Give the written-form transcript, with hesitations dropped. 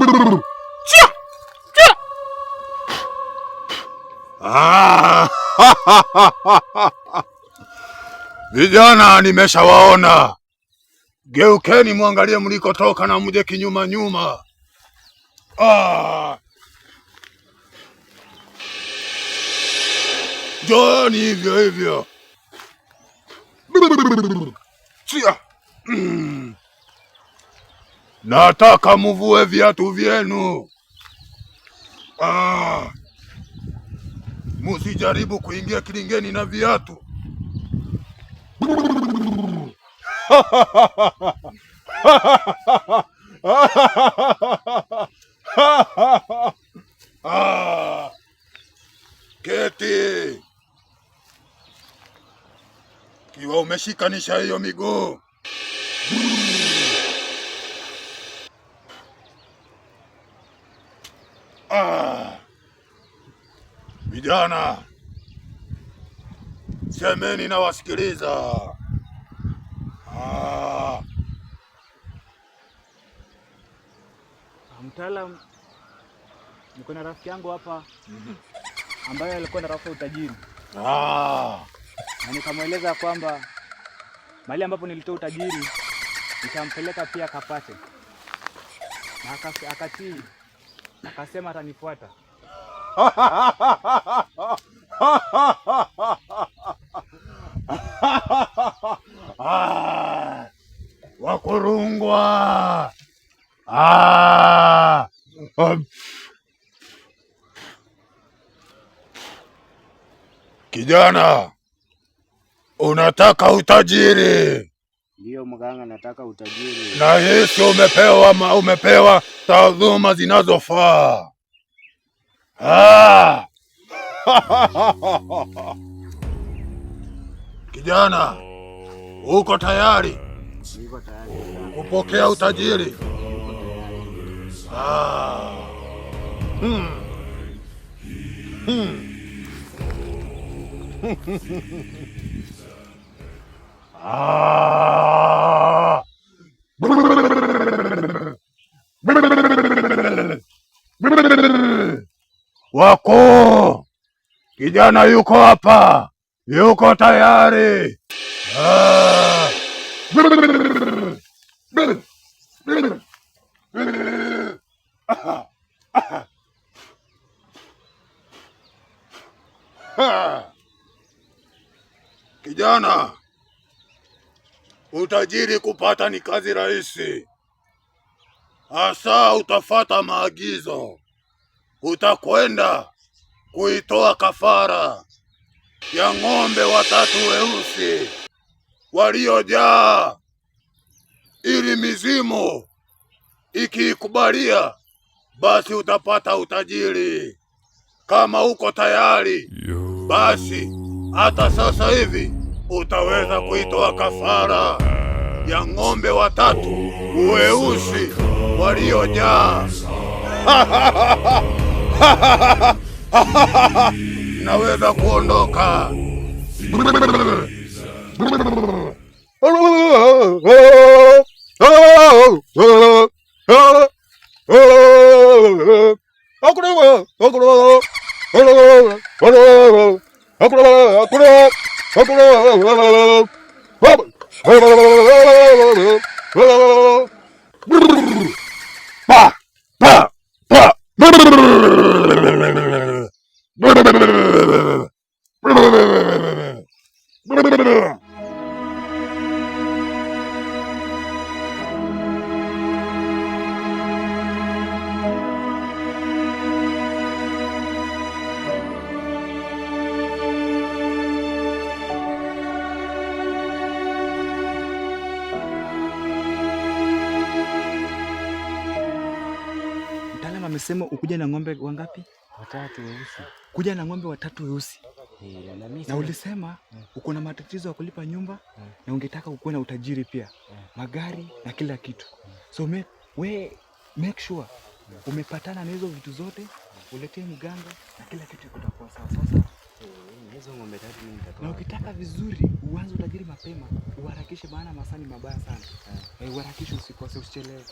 Chia! Chia! Vijana nimeshawaona. Geukeni muangalie mlikotoka na muje kinyuma nyuma. Joni hivyo hivyo. Chia. Nataka muvue viatu vyenu. Musijaribu kuingia kilingeni na viatu. Keti. Kiwa umeshikanisha hiyo miguu. Vijana, semeni na wasikiliza. Mtaalamu, niko na rafiki yangu hapa ambaye alikuwa na rafu utajiri. Na nikamweleza kwamba mahali ambapo nilitoa utajiri nitampeleka pia akapate. Na akatii, akasema atanifuata. Wakurungwa. Kijana, unataka utajiri? Ndio mganga, nataka utajiri. Na hisi umepewa taaluma zinazofaa. Kijana, uko tayari? Niko tayari kupokea utajiri? Wako kijana yuko hapa, yuko tayari. Kijana, utajiri kupata ni kazi rahisi. Hasa utafata maagizo. Utakwenda kuitoa kafara ya ng'ombe 3 weusi waliojaa, ili mizimu ikiikubalia basi utapata utajiri. Kama uko tayari, basi hata sasa hivi utaweza kuitoa kafara ya ng'ombe 3 weusi waliojaa. Naweza kuondoka. Amesema ukuja na ng'ombe wangapi? 3 weusi. Kuja na ng'ombe 3 weusi. Na ulisema uko na matatizo ya kulipa nyumba na ungetaka ukuwe na utajiri pia. Magari na kila kitu. So make sure umepatana na hizo vitu zote, uletee mganga na kila kitu kitakuwa sawa. Sasa hizo ng'ombe 3 mimi nitatoa. Na ukitaka vizuri uanze utajiri mapema, uharakishe maana masaa ni mabaya sana. Uharakishe, usikose, usichelewe.